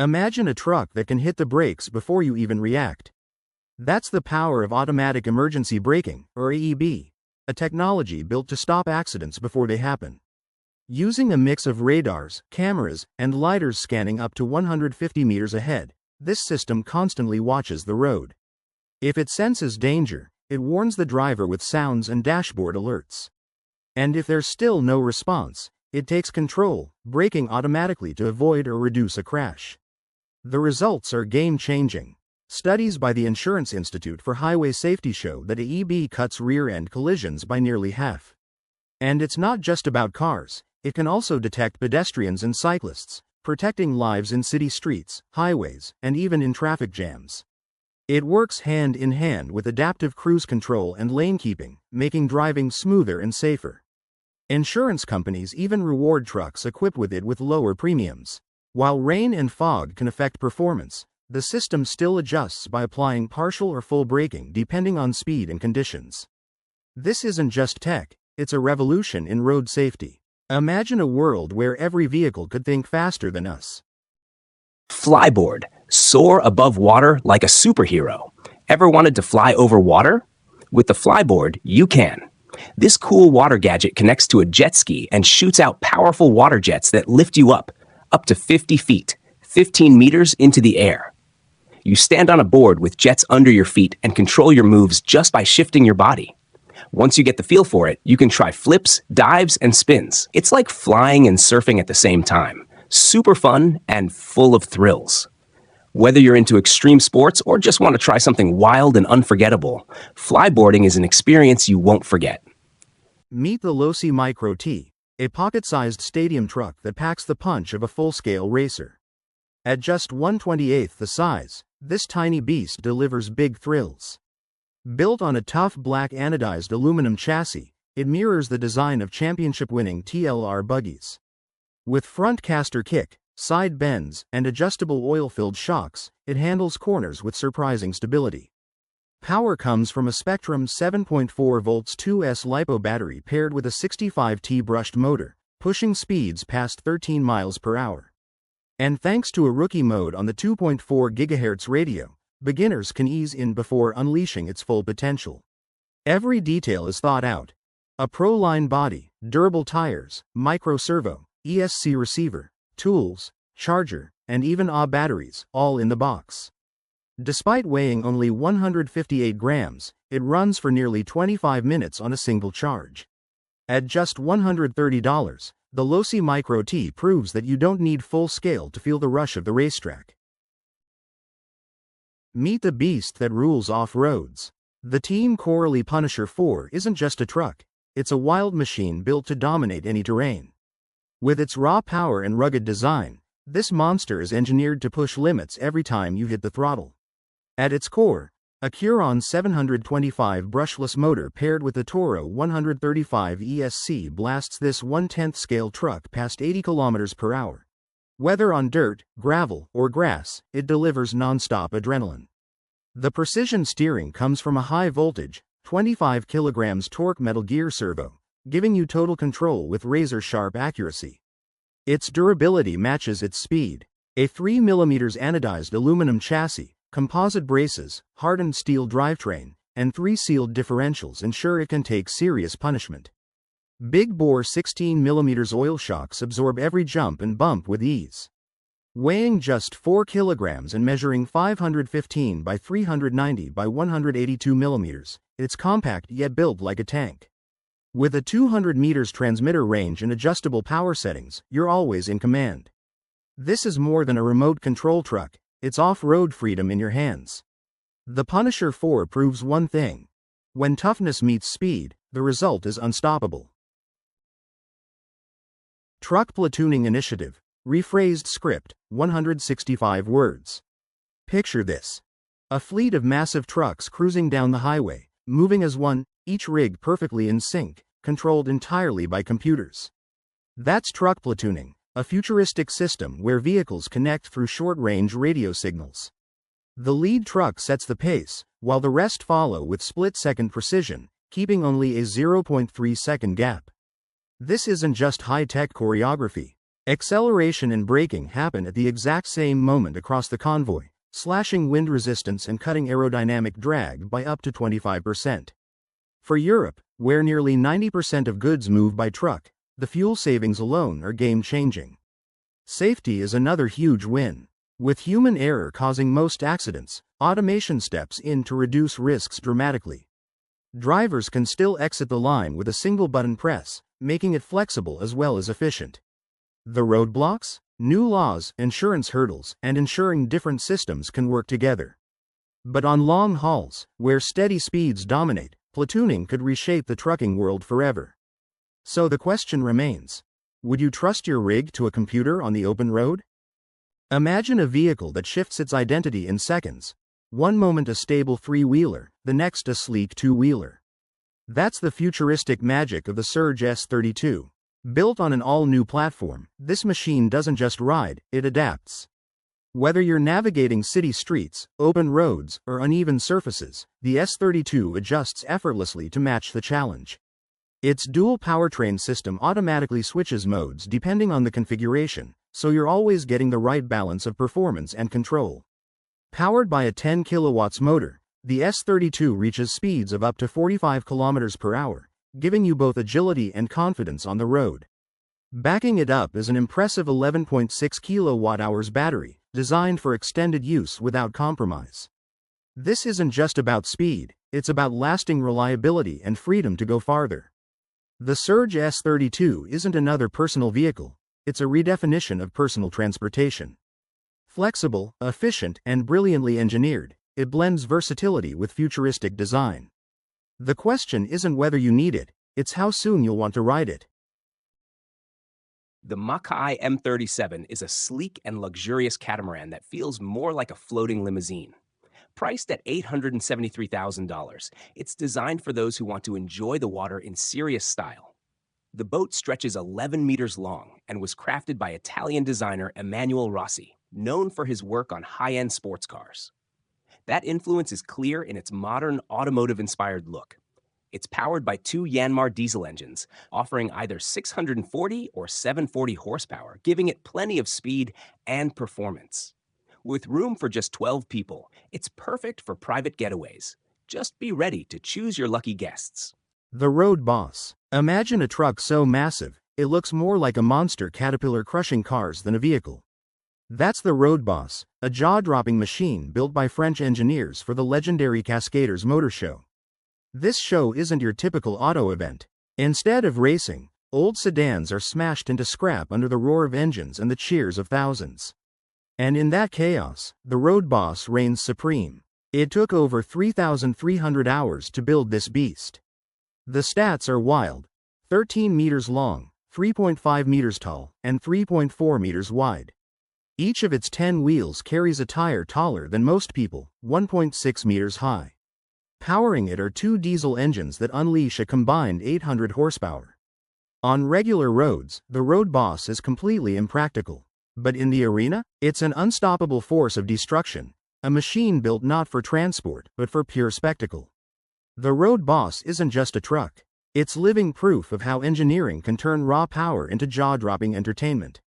Imagine a truck that can hit the brakes before you even react. That's the power of automatic emergency braking, or AEB, a technology built to stop accidents before they happen. Using a mix of radars, cameras, and lidars scanning up to 150 meters ahead, this system constantly watches the road. If it senses danger, it warns the driver with sounds and dashboard alerts. And if there's still no response, it takes control, braking automatically to avoid or reduce a crash. The results are game-changing. Studies by the Insurance Institute for Highway Safety show that AEB cuts rear-end collisions by nearly half. And it's not just about cars, it can also detect pedestrians and cyclists, protecting lives in city streets, highways, and even in traffic jams. It works hand in hand with adaptive cruise control and lane keeping, making driving smoother and safer. Insurance companies even reward trucks equipped with it with lower premiums. While rain and fog can affect performance, the system still adjusts by applying partial or full braking depending on speed and conditions. This isn't just tech, it's a revolution in road safety. Imagine a world where every vehicle could think faster than us. Flyboard. Soar above water like a superhero. Ever wanted to fly over water? With the Flyboard, you can. This cool water gadget connects to a jet ski and shoots out powerful water jets that lift you up to 50 feet, 15 meters into the air. You stand on a board with jets under your feet and control your moves just by shifting your body. Once you get the feel for it, you can try flips, dives, and spins. It's like flying and surfing at the same time. Super fun and full of thrills. Whether you're into extreme sports or just want to try something wild and unforgettable, flyboarding is an experience you won't forget. Meet the Losi Micro T, a pocket-sized stadium truck that packs the punch of a full-scale racer. At just 1/28th the size, this tiny beast delivers big thrills. Built on a tough black anodized aluminum chassis, it mirrors the design of championship-winning TLR buggies. With front caster kick, side bends, and adjustable oil-filled shocks, it handles corners with surprising stability. Power comes from a Spectrum 7.4 volts 2S LiPo battery paired with a 65T brushed motor, pushing speeds past 13 miles per hour. And thanks to a rookie mode on the 2.4 GHz radio, beginners can ease in before unleashing its full potential. Every detail is thought out. A Pro-line body, durable tires, micro servo, ESC receiver, tools, charger, and even AA batteries, all in the box. Despite weighing only 158 grams, it runs for nearly 25 minutes on a single charge. At just $130, the Losi Micro T proves that you don't need full scale to feel the rush of the racetrack. Meet the beast that rules off-roads. The Team Coralie Punisher 4 isn't just a truck, it's a wild machine built to dominate any terrain. With its raw power and rugged design, this monster is engineered to push limits every time you hit the throttle. At its core, a Curon 725 brushless motor paired with a Toro 135 ESC blasts this 1/10 scale truck past 80 km per hour. Whether on dirt, gravel, or grass, it delivers non-stop adrenaline. The precision steering comes from a high-voltage, 25 kg torque metal gear servo, giving you total control with razor-sharp accuracy. Its durability matches its speed. A 3 mm anodized aluminum chassis, composite braces, hardened steel drivetrain, and 3 sealed differentials ensure it can take serious punishment. Big-bore 16 mm oil shocks absorb every jump and bump with ease. Weighing just 4 kilograms and measuring 515 by 390 by 182 mm, it's compact yet built like a tank. With a 200 meters transmitter range and adjustable power settings, you're always in command. This is more than a remote control truck, it's off-road freedom in your hands. The Punisher 4 proves one thing. When toughness meets speed, the result is unstoppable. Truck Platooning Initiative. Rephrased script, 165 words. Picture this. A fleet of massive trucks cruising down the highway, moving as one, each rig perfectly in sync, controlled entirely by computers. That's truck platooning, a futuristic system where vehicles connect through short-range radio signals. The lead truck sets the pace, while the rest follow with split-second precision, keeping only a 0.3-second gap. This isn't just high-tech choreography. Acceleration and braking happen at the exact same moment across the convoy, slashing wind resistance and cutting aerodynamic drag by up to 25%. For Europe, where nearly 90% of goods move by truck, the fuel savings alone are game-changing. Safety is another huge win. With human error causing most accidents, automation steps in to reduce risks dramatically. Drivers can still exit the line with a single button press, making it flexible as well as efficient. The roadblocks, new laws, insurance hurdles, and ensuring different systems can work together. But on long hauls, where steady speeds dominate, platooning could reshape the trucking world forever. So the question remains: would you trust your rig to a computer on the open road? Imagine a vehicle that shifts its identity in seconds. One moment a stable three-wheeler, the next a sleek two-wheeler. That's the futuristic magic of the Surge S32. Built on an all-new platform, this machine doesn't just ride, it adapts. Whether you're navigating city streets, open roads, or uneven surfaces, the S32 adjusts effortlessly to match the challenge. Its dual powertrain system automatically switches modes depending on the configuration, so you're always getting the right balance of performance and control. Powered by a 10 kilowatts motor, the S32 reaches speeds of up to 45 kilometers per hour, giving you both agility and confidence on the road. Backing it up is an impressive 11.6 kilowatt-hours battery, designed for extended use without compromise. This isn't just about speed, it's about lasting reliability and freedom to go farther. The Surge S32 isn't another personal vehicle, it's a redefinition of personal transportation. Flexible, efficient, and brilliantly engineered, it blends versatility with futuristic design. The question isn't whether you need it, it's how soon you'll want to ride it. The Makai M37 is a sleek and luxurious catamaran that feels more like a floating limousine. Priced at $873,000, it's designed for those who want to enjoy the water in serious style. The boat stretches 11 meters long and was crafted by Italian designer Emanuele Rossi, known for his work on high-end sports cars. That influence is clear in its modern, automotive-inspired look. It's powered by two Yanmar diesel engines, offering either 640 or 740 horsepower, giving it plenty of speed and performance. With room for just 12 people, it's perfect for private getaways. Just be ready to choose your lucky guests. The Road Boss. Imagine a truck so massive, it looks more like a monster caterpillar crushing cars than a vehicle. That's the Road Boss, a jaw-dropping machine built by French engineers for the legendary Cascaders Motor Show. This show isn't your typical auto event. Instead of racing, old sedans are smashed into scrap under the roar of engines and the cheers of thousands. And in that chaos, the Road Boss reigns supreme. It took over 3,300 hours to build this beast. The stats are wild: 13 meters long, 3.5 meters tall, and 3.4 meters wide. Each of its 10 wheels carries a tire taller than most people, 1.6 meters high. Powering it are two diesel engines that unleash a combined 800 horsepower. On regular roads, the Road Boss is completely impractical. But in the arena, it's an unstoppable force of destruction, a machine built not for transport, but for pure spectacle. The Road Boss isn't just a truck. It's living proof of how engineering can turn raw power into jaw-dropping entertainment.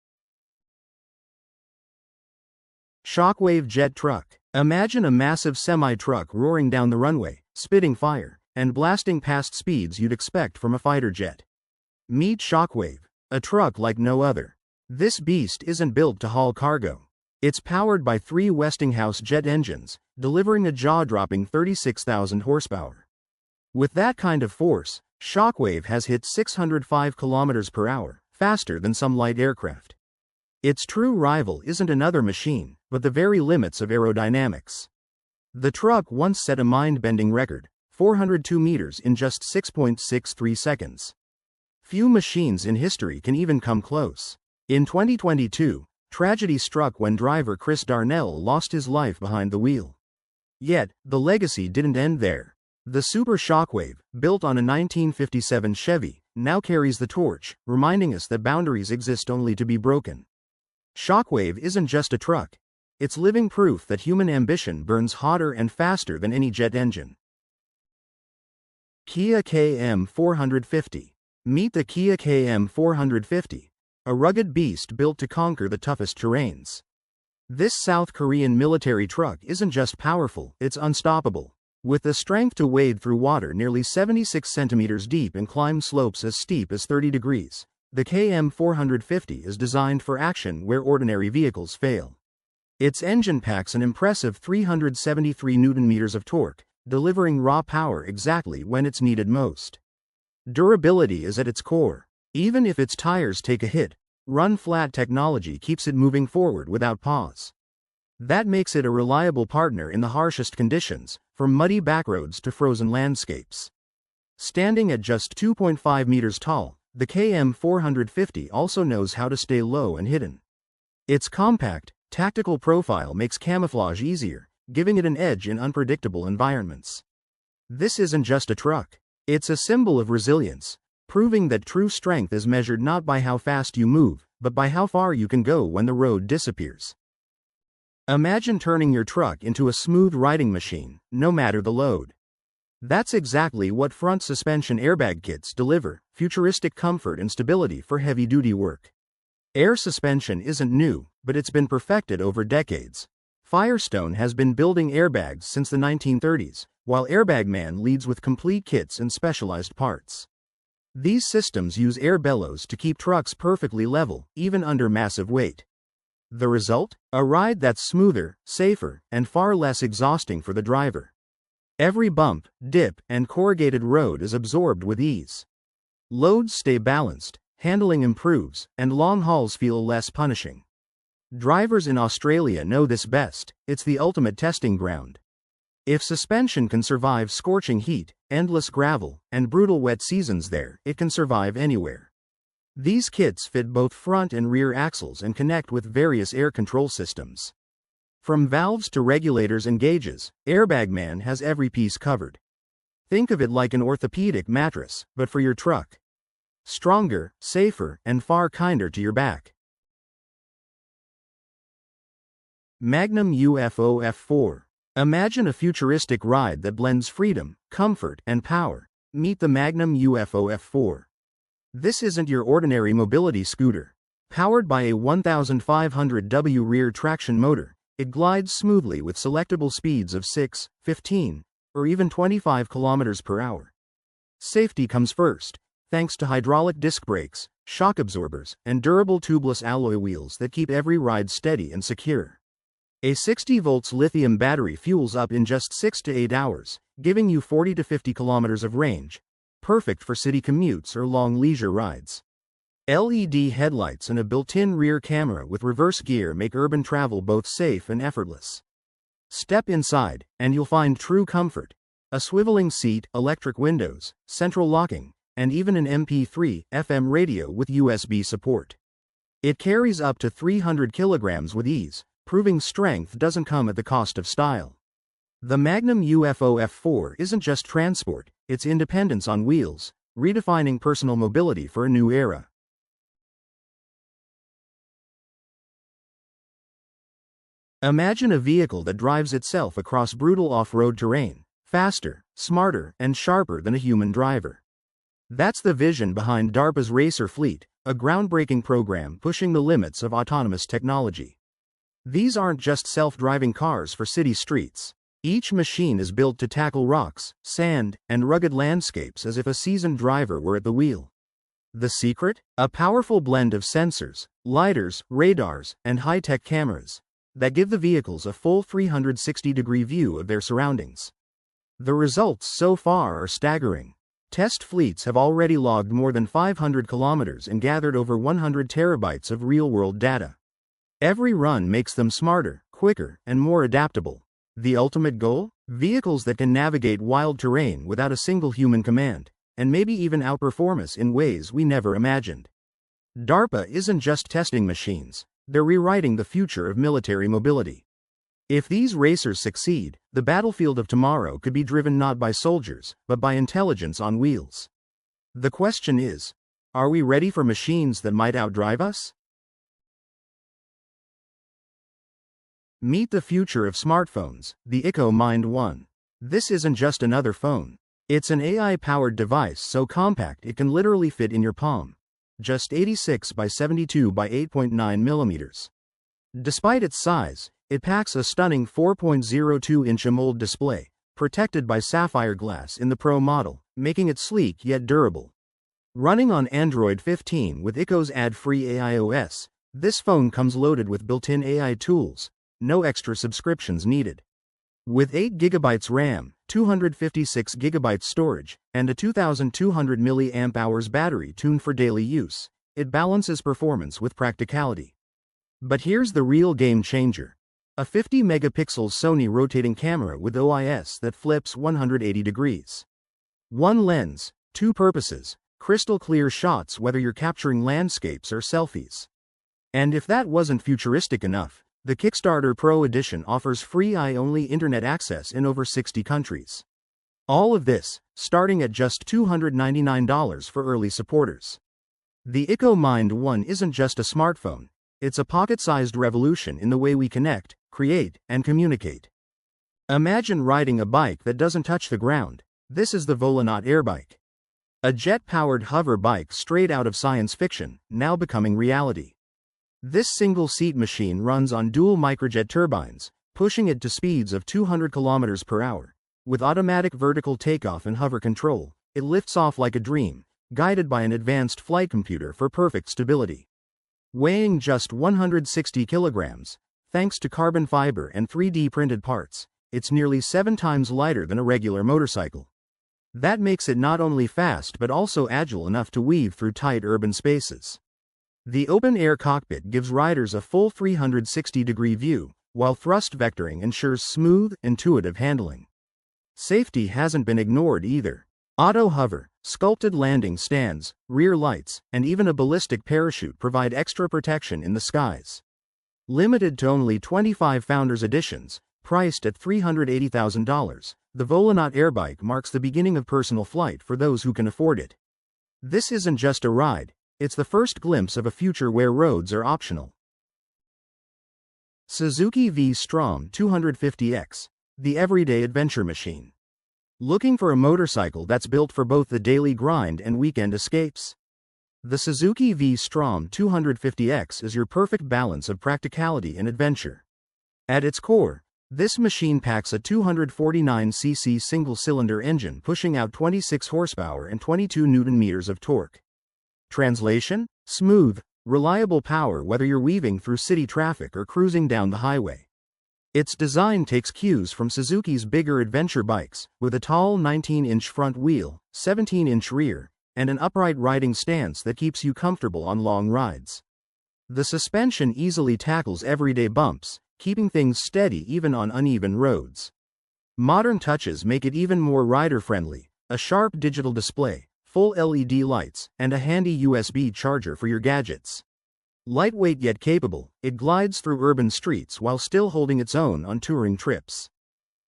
Shockwave Jet Truck. Imagine a massive semi-truck roaring down the runway, spitting fire, and blasting past speeds you'd expect from a fighter jet. Meet Shockwave, a truck like no other. This beast isn't built to haul cargo. It's powered by three Westinghouse jet engines, delivering a jaw-dropping 36,000 horsepower. With that kind of force, Shockwave has hit 605 kilometers per hour, faster than some light aircraft. Its true rival isn't another machine, but the very limits of aerodynamics. The truck once set a mind-bending record, 402 meters in just 6.63 seconds. Few machines in history can even come close. In 2022, tragedy struck when driver Chris Darnell lost his life behind the wheel. Yet, the legacy didn't end there. The Super Shockwave, built on a 1957 Chevy, now carries the torch, reminding us that boundaries exist only to be broken. Shockwave isn't just a truck. It's living proof that human ambition burns hotter and faster than any jet engine. Kia KM450. Meet the Kia KM450, a rugged beast built to conquer the toughest terrains. This South Korean military truck isn't just powerful, it's unstoppable. With the strength to wade through water nearly 76 centimeters deep and climb slopes as steep as 30 degrees, the KM450 is designed for action where ordinary vehicles fail. Its engine packs an impressive 373 Nm of torque, delivering raw power exactly when it's needed most. Durability is at its core. Even if its tires take a hit, run-flat technology keeps it moving forward without pause. That makes it a reliable partner in the harshest conditions, from muddy backroads to frozen landscapes. Standing at just 2.5 meters tall, the KM450 also knows how to stay low and hidden. Its compact, tactical profile makes camouflage easier, giving it an edge in unpredictable environments. This isn't just a truck. It's a symbol of resilience, proving that true strength is measured not by how fast you move, but by how far you can go when the road disappears. Imagine turning your truck into a smooth riding machine, no matter the load. That's exactly what front suspension airbag kits deliver: futuristic comfort and stability for heavy-duty work. Air suspension isn't new, but it's been perfected over decades. Firestone has been building airbags since the 1930s, while Airbag Man leads with complete kits and specialized parts. These systems use air bellows to keep trucks perfectly level, even under massive weight. The result? A ride that's smoother, safer, and far less exhausting for the driver. Every bump, dip, and corrugated road is absorbed with ease. Loads stay balanced, handling improves, and long hauls feel less punishing. Drivers in Australia know this best. It's the ultimate testing ground. If suspension can survive scorching heat, endless gravel, and brutal wet seasons there, it can survive anywhere. These kits fit both front and rear axles and connect with various air control systems. From valves to regulators and gauges, Airbag Man has every piece covered. Think of it like an orthopedic mattress, but for your truck. Stronger, safer, and far kinder to your back. Magnum UFO F4. Imagine a futuristic ride that blends freedom, comfort, and power. Meet the Magnum UFO F4. This isn't your ordinary mobility scooter. Powered by a 1500W rear traction motor, it glides smoothly with selectable speeds of 6, 15, or even 25 km per hour. Safety comes first, thanks to hydraulic disc brakes, shock absorbers, and durable tubeless alloy wheels that keep every ride steady and secure. A 60 volts lithium battery fuels up in just 6 to 8 hours, giving you 40 to 50 kilometers of range, perfect for city commutes or long leisure rides. LED headlights and a built-in rear camera with reverse gear make urban travel both safe and effortless. Step inside, and you'll find true comfort: a swiveling seat, electric windows, central locking, and even an MP3/FM radio with USB support. It carries up to 300 kilograms with ease, proving strength doesn't come at the cost of style. The Magnum UFO F4 isn't just transport, it's independence on wheels, redefining personal mobility for a new era. Imagine a vehicle that drives itself across brutal off-road terrain, faster, smarter, and sharper than a human driver. That's the vision behind DARPA's Racer Fleet, a groundbreaking program pushing the limits of autonomous technology. These aren't just self-driving cars for city streets. Each machine is built to tackle rocks, sand, and rugged landscapes as if a seasoned driver were at the wheel. The secret? A powerful blend of sensors, lidars, radars, and high-tech cameras that give the vehicles a full 360-degree view of their surroundings. The results so far are staggering. Test fleets have already logged more than 500 kilometers and gathered over 100 terabytes of real-world data. Every run makes them smarter, quicker, and more adaptable. The ultimate goal? Vehicles that can navigate wild terrain without a single human command, and maybe even outperform us in ways we never imagined. DARPA isn't just testing machines, they're rewriting the future of military mobility. If these racers succeed, the battlefield of tomorrow could be driven not by soldiers, but by intelligence on wheels. The question is, are we ready for machines that might outdrive us? Meet the future of smartphones, the Echo Mind 1. This isn't just another phone. It's an AI-powered device so compact it can literally fit in your palm. just 86 by 72 by 8.9 millimeters. Despite its size, it packs a stunning 4.02-inch AMOLED display, protected by sapphire glass in the Pro model, making it sleek yet durable. Running on Android 15 with ICO's ad-free AIOS, this phone comes loaded with built-in AI tools, no extra subscriptions needed. With 8GB RAM, 256GB storage, and a 2200 mAh battery tuned for daily use, it balances performance with practicality. But here's the real game changer. A 50-megapixel Sony rotating camera with OIS that flips 180 degrees. One lens, two purposes, crystal clear shots whether you're capturing landscapes or selfies. And if that wasn't futuristic enough, the Kickstarter Pro Edition offers free eye-only internet access in over 60 countries. All of this, starting at just $299 for early supporters. The ICO Mind 1 isn't just a smartphone, it's a pocket-sized revolution in the way we connect, create, and communicate. Imagine riding a bike that doesn't touch the ground. This is the Volanaut Airbike. A jet-powered hover bike straight out of science fiction, now becoming reality. This single-seat machine runs on dual microjet turbines, pushing it to speeds of 200 km per hour. With automatic vertical takeoff and hover control, it lifts off like a dream, guided by an advanced flight computer for perfect stability. Weighing just 160 kilograms, thanks to carbon fiber and 3D printed parts, it's nearly 7 times lighter than a regular motorcycle. That makes it not only fast but also agile enough to weave through tight urban spaces. The open-air cockpit gives riders a full 360-degree view, while thrust vectoring ensures smooth, intuitive handling. Safety hasn't been ignored either. Auto hover, sculpted landing stands, rear lights, and even a ballistic parachute provide extra protection in the skies. Limited to only 25 Founders Editions, priced at $380,000, the Volanaut Airbike marks the beginning of personal flight for those who can afford it. This isn't just a ride, it's the first glimpse of a future where roads are optional. Suzuki V-Strom 250X, the everyday adventure machine. Looking for a motorcycle that's built for both the daily grind and weekend escapes? The Suzuki V-Strom 250X is your perfect balance of practicality and adventure. At its core, this machine packs a 249cc single-cylinder engine pushing out 26 horsepower and 22 Nm of torque. Translation? Smooth, reliable power whether you're weaving through city traffic or cruising down the highway. Its design takes cues from Suzuki's bigger adventure bikes, with a tall 19-inch front wheel, 17-inch rear, and an upright riding stance that keeps you comfortable on long rides. The suspension easily tackles everyday bumps, keeping things steady even on uneven roads. Modern touches make it even more rider-friendly: a sharp digital display, full LED lights, and a handy USB charger for your gadgets. Lightweight yet capable, it glides through urban streets while still holding its own on touring trips.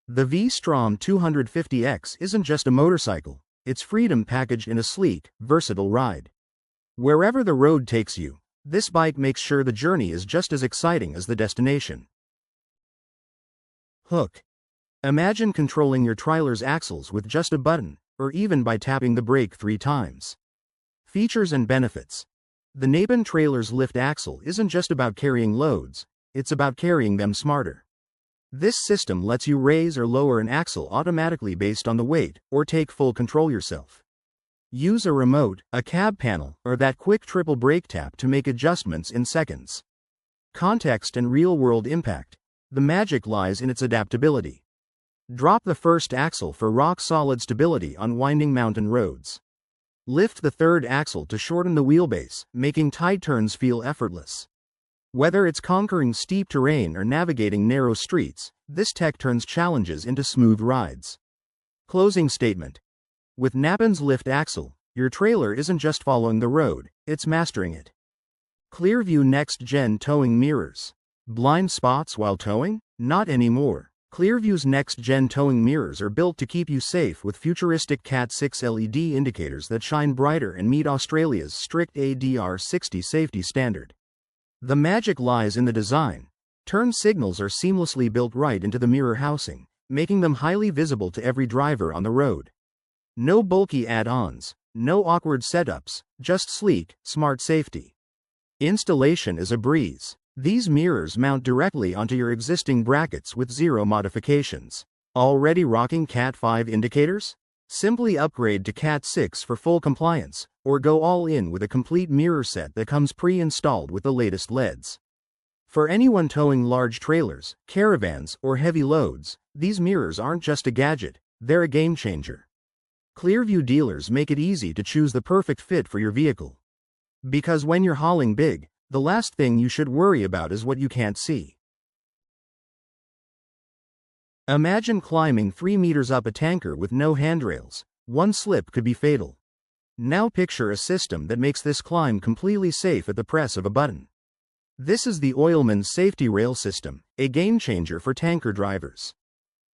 The V-Strom 250X isn't just a motorcycle, it's freedom packaged in a sleek, versatile ride. Wherever the road takes you, this bike makes sure the journey is just as exciting as the destination. Hook. Imagine controlling your trailer's axles with just a button, or even by tapping the brake 3 times. Features and benefits. The Naben trailer's lift axle isn't just about carrying loads, it's about carrying them smarter. This system lets you raise or lower an axle automatically based on the weight, or take full control yourself. Use a remote, a cab panel, or that quick triple brake tap to make adjustments in seconds. Context and real-world impact. The magic lies in its adaptability. Drop the first axle for rock-solid stability on winding mountain roads. Lift the third axle to shorten the wheelbase, making tight turns feel effortless. Whether it's conquering steep terrain or navigating narrow streets, this tech turns challenges into smooth rides. Closing statement. With Naben's lift axle, your trailer isn't just following the road, it's mastering it. Clearview Next-Gen Towing Mirrors. Blind spots while towing? Not anymore. Clearview's next-gen towing mirrors are built to keep you safe with futuristic Cat6 LED indicators that shine brighter and meet Australia's strict ADR 60 safety standard. The magic lies in the design. Turn signals are seamlessly built right into the mirror housing, making them highly visible to every driver on the road. No bulky add-ons, No awkward setups, just sleek, smart safety. Installation is a breeze. These mirrors mount directly onto your existing brackets with zero modifications. Already rocking Cat 5 indicators? Simply upgrade to Cat 6 for full compliance, or go all in with a complete mirror set that comes pre-installed with the latest LEDs. For anyone towing large trailers, caravans, or heavy loads, these mirrors aren't just a gadget, they're a game changer. Clearview dealers make it easy to choose the perfect fit for your vehicle. Because when you're hauling big, the last thing you should worry about is what you can't see. Imagine climbing 3 meters up a tanker with no handrails. One slip could be fatal. Now picture a system that makes this climb completely safe at the press of a button. This is the Oilman's Safety Rail System, a game changer for tanker drivers.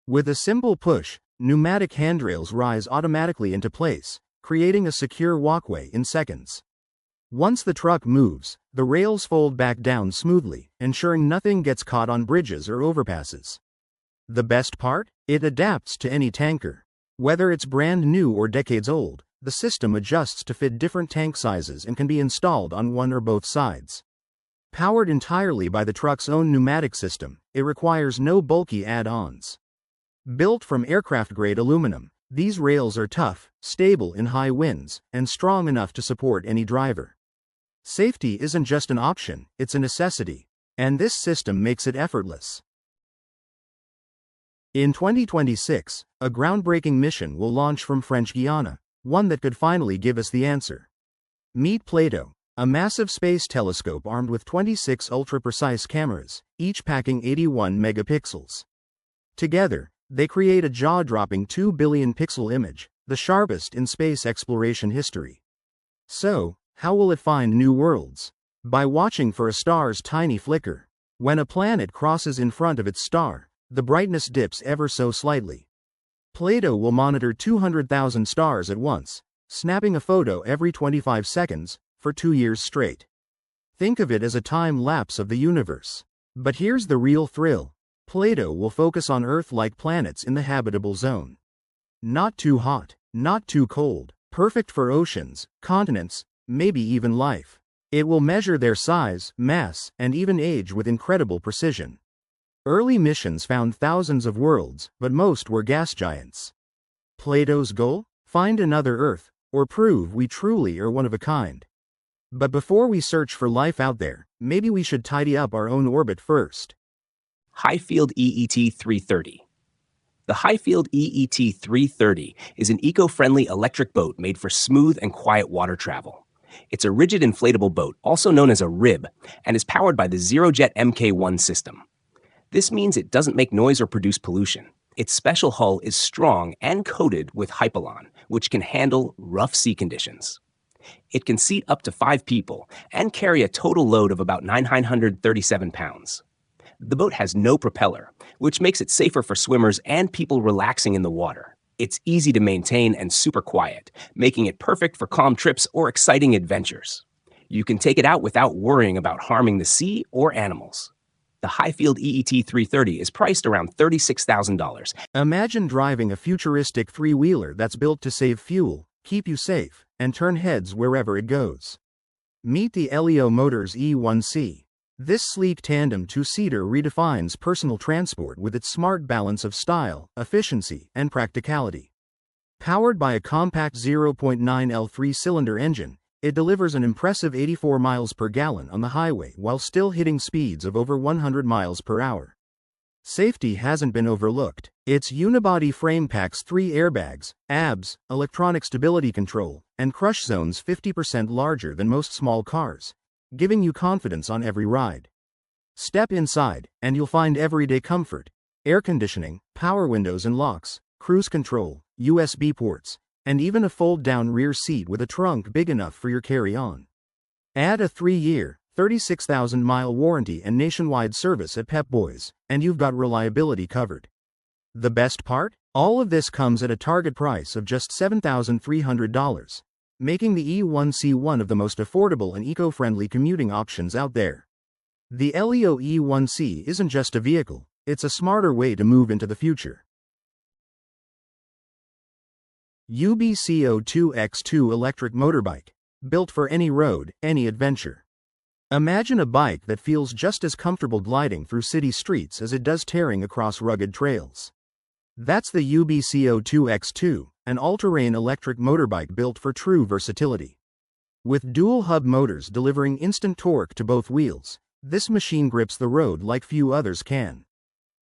With a simple push, pneumatic handrails rise automatically into place, creating a secure walkway in seconds. Once the truck moves, the rails fold back down smoothly, ensuring nothing gets caught on bridges or overpasses. The best part? It adapts to any tanker. Whether it's brand new or decades old, the system adjusts to fit different tank sizes and can be installed on one or both sides. Powered entirely by the truck's own pneumatic system, it requires no bulky add-ons. Built from aircraft-grade aluminum, these rails are tough, stable in high winds, and strong enough to support any driver. Safety isn't just an option, it's a necessity, and this system makes it effortless. In 2026, a groundbreaking mission will launch from French Guiana, one that could finally give us the answer. Meet Plato, a massive space telescope armed with 26 ultra-precise cameras, each packing 81 megapixels. Together, they create a jaw-dropping 2 billion pixel image, the sharpest in space exploration history. So, how will it find new worlds? By watching for a star's tiny flicker. When a planet crosses in front of its star, the brightness dips ever so slightly. Plato will monitor 200,000 stars at once, snapping a photo every 25 seconds, for 2 years straight. Think of it as a time lapse of the universe. But here's the real thrill. Plato will focus on Earth-like planets in the habitable zone. Not too hot, not too cold, perfect for oceans, continents, maybe even life. It will measure their size, mass, and even age with incredible precision. Early missions found thousands of worlds, but most were gas giants. Plato's goal? Find another Earth, or prove we truly are one of a kind. But before we search for life out there, maybe we should tidy up our own orbit first. Highfield EET-330. The Highfield EET-330 is an eco-friendly electric boat made for smooth and quiet water travel. It's a rigid inflatable boat, also known as a RIB, and is powered by the ZeroJet Mk1 system. This means it doesn't make noise or produce pollution. Its special hull is strong and coated with Hypalon, which can handle rough sea conditions. It can seat up to 5 people and carry a total load of about 937 pounds. The boat has no propeller, which makes it safer for swimmers and people relaxing in the water. It's easy to maintain and super quiet, making it perfect for calm trips or exciting adventures. You can take it out without worrying about harming the sea or animals. The Highfield EET-330 is priced around $36,000. Imagine driving a futuristic three-wheeler that's built to save fuel, keep you safe, and turn heads wherever it goes. Meet the Elio Motors E1C. This sleek tandem two-seater redefines personal transport with its smart balance of style, efficiency, and practicality. Powered by a compact 0.9L three-cylinder engine, it delivers an impressive 84 miles per gallon on the highway while still hitting speeds of over 100 miles per hour. Safety hasn't been overlooked. Its unibody frame packs 3 airbags, ABS, electronic stability control, and crush zones 50% larger than most small cars, giving you confidence on every ride. Step inside, and you'll find everyday comfort: air conditioning, power windows and locks, cruise control, USB ports, and even a fold-down rear seat with a trunk big enough for your carry-on. Add a 3-year, 36,000-mile warranty and nationwide service at Pep Boys, and you've got reliability covered. The best part? All of this comes at a target price of just $7,300, making the E1C one of the most affordable and eco-friendly commuting options out there. The Elio E1C isn't just a vehicle, it's a smarter way to move into the future. UBCO2X2 electric motorbike, built for any road, any adventure. Imagine a bike that feels just as comfortable gliding through city streets as it does tearing across rugged trails. That's the UBCO2X2, an all-terrain electric motorbike built for true versatility. With dual-hub motors delivering instant torque to both wheels, this machine grips the road like few others can.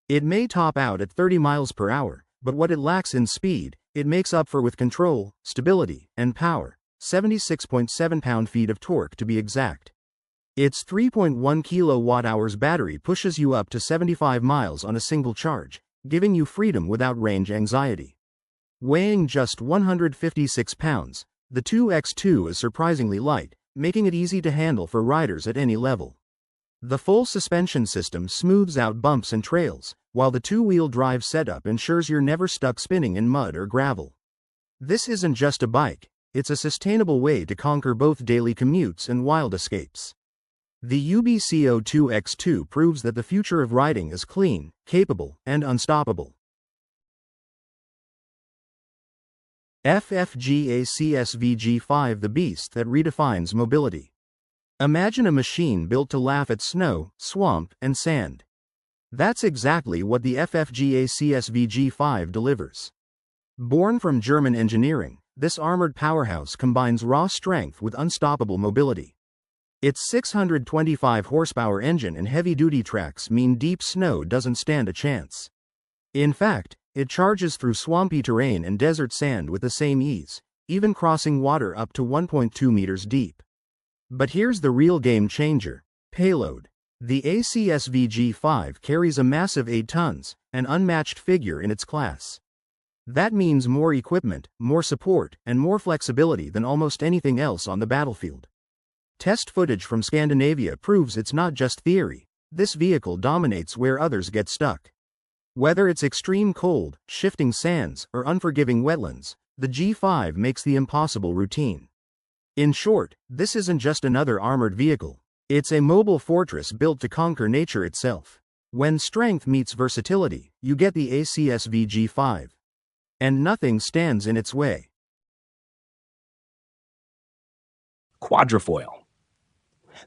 It may top out at 30 miles per hour, but what it lacks in speed, it makes up for with control, stability, and power, 76.7 pound-feet of torque to be exact. Its 3.1 kilowatt-hours battery pushes you up to 75 miles on a single charge, giving you freedom without range anxiety. Weighing just 156 pounds, the 2X2 is surprisingly light, making it easy to handle for riders at any level. The full suspension system smooths out bumps and trails, while the two-wheel drive setup ensures you're never stuck spinning in mud or gravel. This isn't just a bike, it's a sustainable way to conquer both daily commutes and wild escapes. The UBCO2X2 proves that the future of riding is clean, capable, and unstoppable. FFGA CSVG5, the beast that redefines mobility. Imagine a machine built to laugh at snow, swamp, and sand. That's exactly what the FFGA CSVG5 delivers. Born from German engineering, this armored powerhouse combines raw strength with unstoppable mobility. Its 625 horsepower engine and heavy-duty tracks mean deep snow doesn't stand a chance. In fact, it charges through swampy terrain and desert sand with the same ease, even crossing water up to 1.2 meters deep. But here's the real game changer: payload. The ACSVG5 carries a massive 8 tons, an unmatched figure in its class. That means more equipment, more support, and more flexibility than almost anything else on the battlefield. Test footage from Scandinavia proves it's not just theory. This vehicle dominates where others get stuck. Whether it's extreme cold, shifting sands, or unforgiving wetlands, the G5 makes the impossible routine. In short, this isn't just another armored vehicle. It's a mobile fortress built to conquer nature itself. When strength meets versatility, you get the ACSVG5. And nothing stands in its way. Quadrifoil.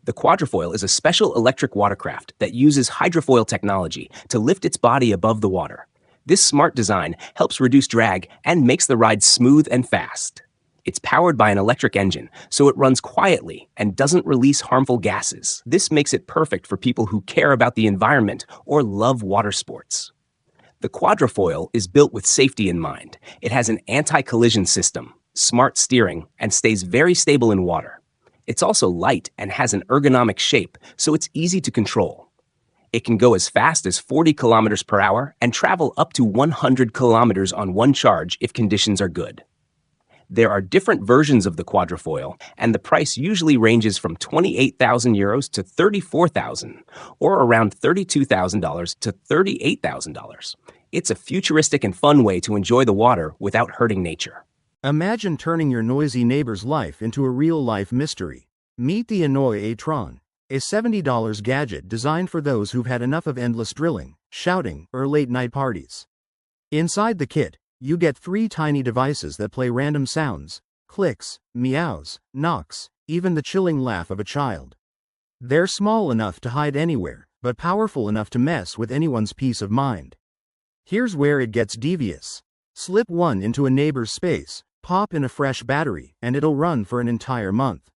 The quadrifoil is a special electric watercraft that uses hydrofoil technology to lift its body above the water. This smart design helps reduce drag and makes the ride smooth and fast. It's powered by an electric engine, so it runs quietly and doesn't release harmful gases. This makes it perfect for people who care about the environment or love water sports. The quadrifoil is built with safety in mind. It has an anti-collision system, smart steering, and stays very stable in water. It's also light and has an ergonomic shape, so it's easy to control. It can go as fast as 40 kilometers per hour and travel up to 100 kilometers on one charge if conditions are good. There are different versions of the quadrifoil, and the price usually ranges from 28,000 euros to 34,000, or around $32,000 to $38,000. It's a futuristic and fun way to enjoy the water without hurting nature. Imagine turning your noisy neighbor's life into a real-life mystery. Meet the Annoy A-Tron, a $70 gadget designed for those who've had enough of endless drilling, shouting, or late-night parties. Inside the kit, you get 3 tiny devices that play random sounds: clicks, meows, knocks, even the chilling laugh of a child. They're small enough to hide anywhere, but powerful enough to mess with anyone's peace of mind. Here's where it gets devious. Slip one into a neighbor's space, pop in a fresh battery, and it'll run for an entire month.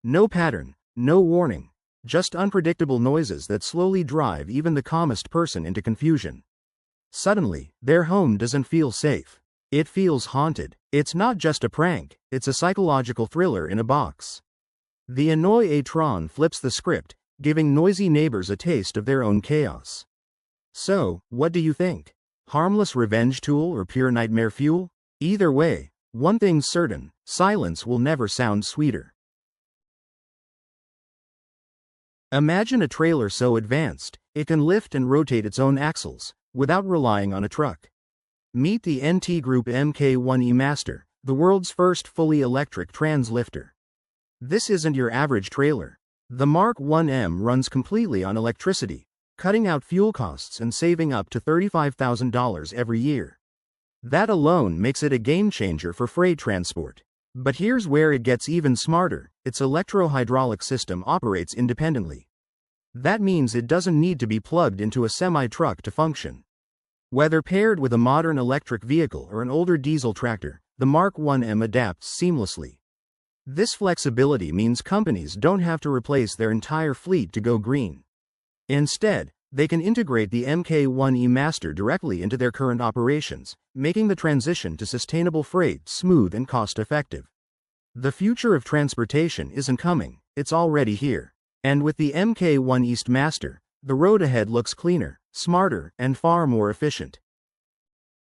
No pattern, no warning, just unpredictable noises that slowly drive even the calmest person into confusion. Suddenly, their home doesn't feel safe. It feels haunted. It's not just a prank, it's a psychological thriller in a box. The Annoy A-Tron flips the script, giving noisy neighbors a taste of their own chaos. So, what do you think? Harmless revenge tool or pure nightmare fuel? Either way, one thing's certain: silence will never sound sweeter. Imagine a trailer so advanced, it can lift and rotate its own axles, without relying on a truck. Meet the NT Group Mk1E Master, the world's first fully electric translifter. This isn't your average trailer. The Mark 1M runs completely on electricity, cutting out fuel costs and saving up to $35,000 every year. That alone makes it a game changer for freight transport. But here's where it gets even smarter: its electro-hydraulic system operates independently. That means it doesn't need to be plugged into a semi-truck to function. Whether paired with a modern electric vehicle or an older diesel tractor, the Mark 1M adapts seamlessly. This flexibility means companies don't have to replace their entire fleet to go green. Instead, they can integrate the Mk1E Master directly into their current operations, making the transition to sustainable freight smooth and cost-effective. The future of transportation isn't coming, it's already here. And with the Mk1 East Master, the road ahead looks cleaner, smarter, and far more efficient.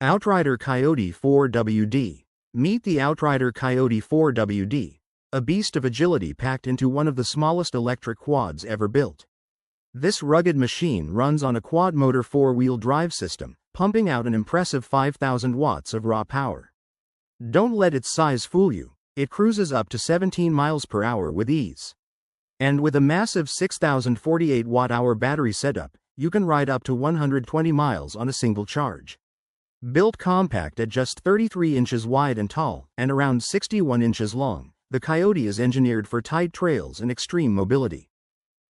Outrider Coyote 4WD. Meet the Outrider Coyote 4WD, a beast of agility packed into one of the smallest electric quads ever built. This rugged machine runs on a quad-motor four-wheel drive system, pumping out an impressive 5,000 watts of raw power. Don't let its size fool you, it cruises up to 17 miles per hour with ease. And with a massive 6,048 watt-hour battery setup, you can ride up to 120 miles on a single charge. Built compact at just 33 inches wide and tall, and around 61 inches long, the Coyote is engineered for tight trails and extreme mobility.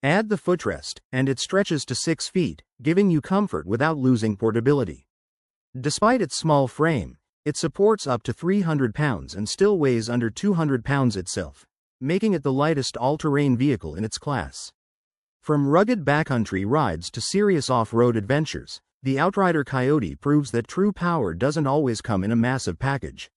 Add the footrest, and it stretches to 6 feet, giving you comfort without losing portability. Despite its small frame, it supports up to 300 pounds and still weighs under 200 pounds itself, making it the lightest all-terrain vehicle in its class. From rugged backcountry rides to serious off-road adventures, the Outrider Coyote proves that true power doesn't always come in a massive package.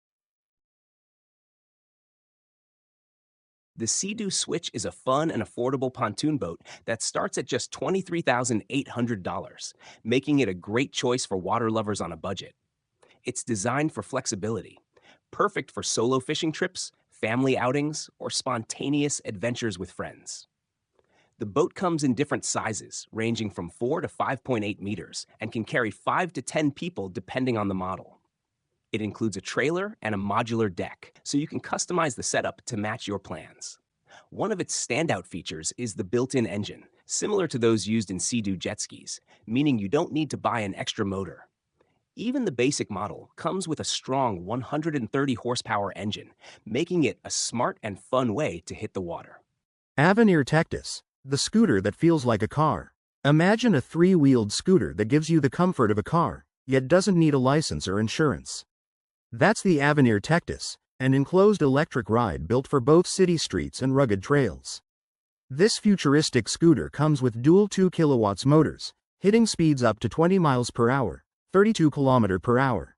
The Sea-Doo Switch is a fun and affordable pontoon boat that starts at just $23,800, making it a great choice for water lovers on a budget. It's designed for flexibility, perfect for solo fishing trips, family outings, or spontaneous adventures with friends. The boat comes in different sizes, ranging from 4 to 5.8 meters, and can carry 5 to 10 people depending on the model. It includes a trailer and a modular deck, so you can customize the setup to match your plans. One of its standout features is the built-in engine, similar to those used in Sea-Doo jet skis, meaning you don't need to buy an extra motor. Even the basic model comes with a strong 130 horsepower engine, making it a smart and fun way to hit the water. Avenir Tectus, the scooter that feels like a car. Imagine a three-wheeled scooter that gives you the comfort of a car, yet doesn't need a license or insurance. That's the Avenir Tectus, an enclosed electric ride built for both city streets and rugged trails. This futuristic scooter comes with dual 2 kilowatts motors, hitting speeds up to 20 miles per hour, 32 km per hour.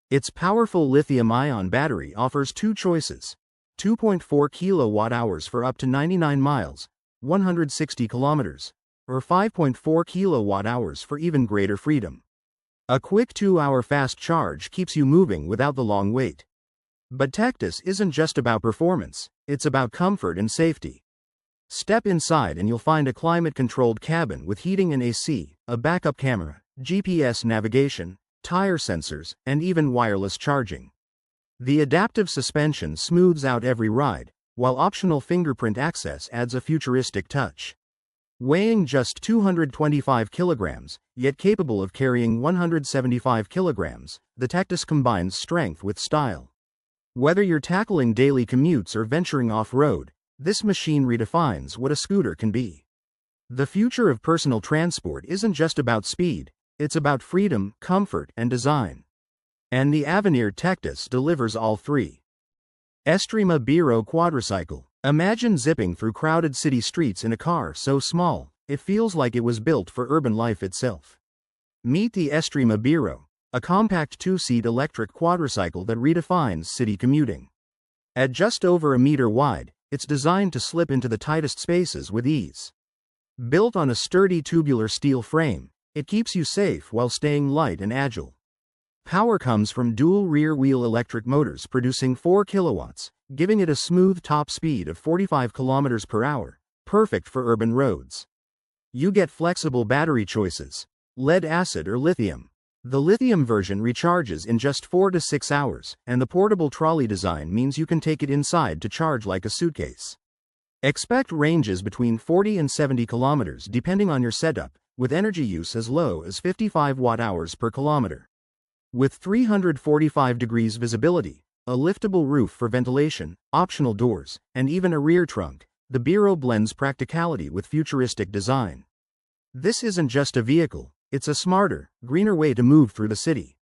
Its powerful lithium-ion battery offers two choices: 2.4 kilowatt-hours for up to 99 miles, 160 kilometers, or 5.4 kilowatt-hours for even greater freedom. A quick 2-hour fast charge keeps you moving without the long wait. But Tectus isn't just about performance, it's about comfort and safety. Step inside and you'll find a climate-controlled cabin with heating and AC, a backup camera, GPS navigation, tire sensors, and even wireless charging. The adaptive suspension smooths out every ride, while optional fingerprint access adds a futuristic touch. Weighing just 225 kilograms, yet capable of carrying 175 kilograms, the Tectus combines strength with style. Whether you're tackling daily commutes or venturing off-road, this machine redefines what a scooter can be. The future of personal transport isn't just about speed, it's about freedom, comfort, and design. And the Avenir Tectus delivers all three. Estrema Biro Quadricycle. Imagine zipping through crowded city streets in a car so small, it feels like it was built for urban life itself. Meet the Estrema Biro, a compact 2-seat electric quadricycle that redefines city commuting. At just over a meter wide, it's designed to slip into the tightest spaces with ease. Built on a sturdy tubular steel frame, it keeps you safe while staying light and agile. Power comes from dual rear-wheel electric motors producing 4 kilowatts, giving it a smooth top speed of 45 kilometers per hour, perfect for urban roads. You get flexible battery choices: lead-acid or lithium. The lithium version recharges in just 4 to 6 hours, and the portable trolley design means you can take it inside to charge like a suitcase. Expect ranges between 40 and 70 kilometers depending on your setup, with energy use as low as 55 watt-hours per kilometer. With 345 degrees visibility, a liftable roof for ventilation, optional doors, and even a rear trunk, the Biro blends practicality with futuristic design. This isn't just a vehicle, it's a smarter, greener way to move through the city.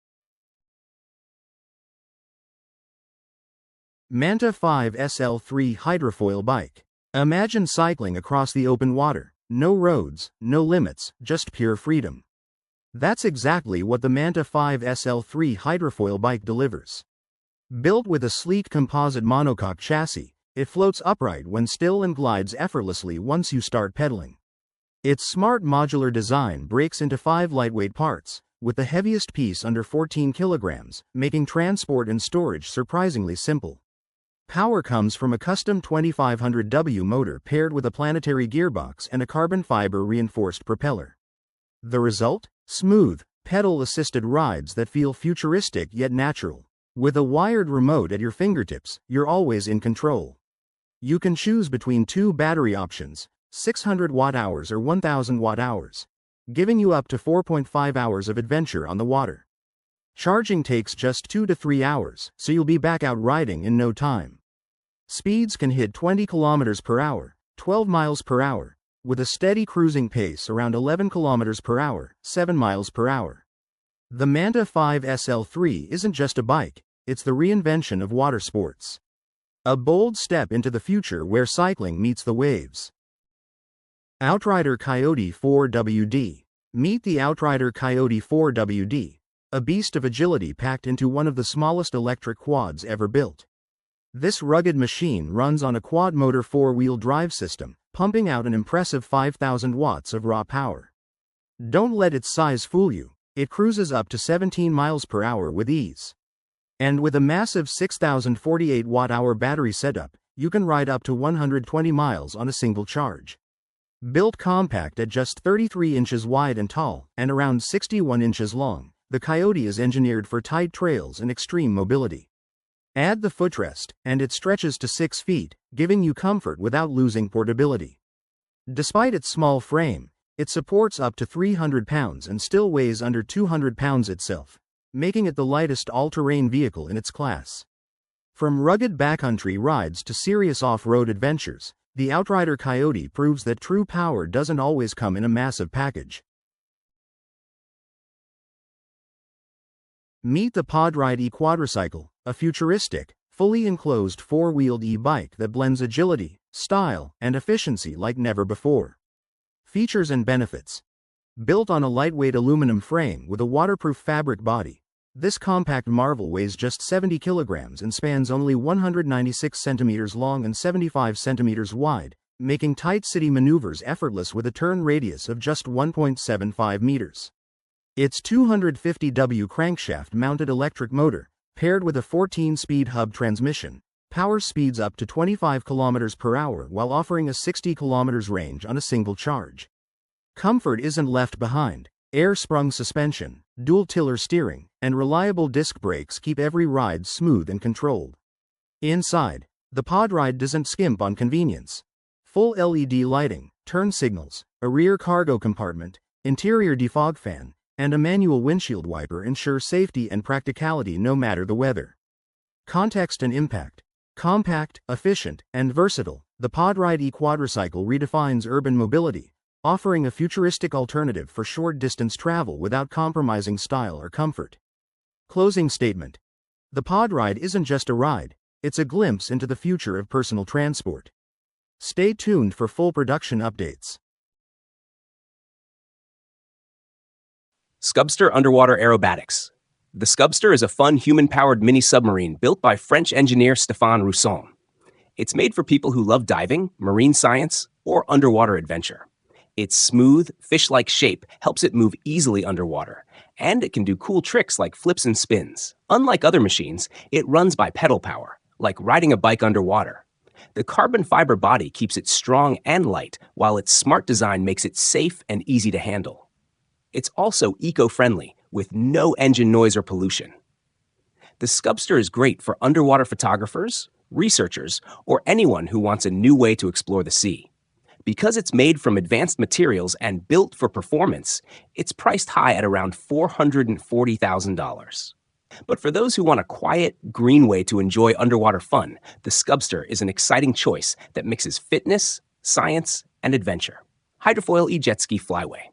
Manta 5 SL3 Hydrofoil Bike. Imagine cycling across the open water. No roads, no limits, just pure freedom. That's exactly what the Manta 5 SL3 hydrofoil bike delivers. Built with a sleek composite monocoque chassis, it floats upright when still and glides effortlessly once you start pedaling. Its smart modular design breaks into 5 lightweight parts, with the heaviest piece under 14 kilograms, making transport and storage surprisingly simple. Power comes from a custom 2500W motor paired with a planetary gearbox and a carbon fiber reinforced propeller. The result? Smooth, pedal-assisted rides that feel futuristic yet natural. With a wired remote at your fingertips, you're always in control. You can choose between 2 battery options, 600 watt-hours or 1000 watt-hours, giving you up to 4.5 hours of adventure on the water. Charging takes just 2 to 3 hours, so you'll be back out riding in no time. Speeds can hit 20 kilometers per hour, 12 miles per hour, with a steady cruising pace around 11 kilometers per hour, 7 miles per hour. The Manta 5 SL3 isn't just a bike, it's the reinvention of water sports. A bold step into the future where cycling meets the waves. Outrider Coyote 4WD. Meet the Outrider Coyote 4WD, a beast of agility packed into one of the smallest electric quads ever built. This rugged machine runs on a quad-motor 4-wheel drive system, pumping out an impressive 5,000 watts of raw power. Don't let its size fool you, it cruises up to 17 miles per hour with ease. And with a massive 6,048 watt-hour battery setup, you can ride up to 120 miles on a single charge. Built compact at just 33 inches wide and tall, and around 61 inches long, the Coyote is engineered for tight trails and extreme mobility. Add the footrest, and it stretches to 6 feet, giving you comfort without losing portability. Despite its small frame, it supports up to 300 pounds and still weighs under 200 pounds itself, making it the lightest all-terrain vehicle in its class. From rugged backcountry rides to serious off-road adventures, the Outrider Coyote proves that true power doesn't always come in a massive package. Meet the PodRide e-Quadricycle, a futuristic, fully enclosed 4-wheeled e-bike that blends agility, style, and efficiency like never before. Features and benefits. Built on a lightweight aluminum frame with a waterproof fabric body, this compact marvel weighs just 70 kilograms and spans only 196 centimeters long and 75 centimeters wide, making tight city maneuvers effortless with a turn radius of just 1.75 meters. Its 250W crankshaft-mounted electric motor, paired with a 14-speed hub transmission, powers speeds up to 25 km per hour while offering a 60 km range on a single charge. Comfort isn't left behind. Air-sprung suspension, dual-tiller steering, and reliable disc brakes keep every ride smooth and controlled. Inside, the PodRide doesn't skimp on convenience. Full LED lighting, turn signals, a rear cargo compartment, interior defog fan, and a manual windshield wiper ensure safety and practicality no matter the weather. Context and impact. Compact, efficient, and versatile, the PodRide e-Quadricycle redefines urban mobility, offering a futuristic alternative for short-distance travel without compromising style or comfort. Closing statement. The PodRide isn't just a ride, it's a glimpse into the future of personal transport. Stay tuned for full production updates. Scubster Underwater Aerobatics. The Scubster is a fun human-powered mini-submarine built by French engineer Stéphane Rousson. It's made for people who love diving, marine science, or underwater adventure. Its smooth, fish-like shape helps it move easily underwater, and it can do cool tricks like flips and spins. Unlike other machines, it runs by pedal power, like riding a bike underwater. The carbon fiber body keeps it strong and light, while its smart design makes it safe and easy to handle. It's also eco-friendly, with no engine noise or pollution. The Scubster is great for underwater photographers, researchers, or anyone who wants a new way to explore the sea. Because it's made from advanced materials and built for performance, it's priced high at around $440,000. But for those who want a quiet, green way to enjoy underwater fun, the Scubster is an exciting choice that mixes fitness, science, and adventure. Hydrofoil e-Jet Ski Flyway.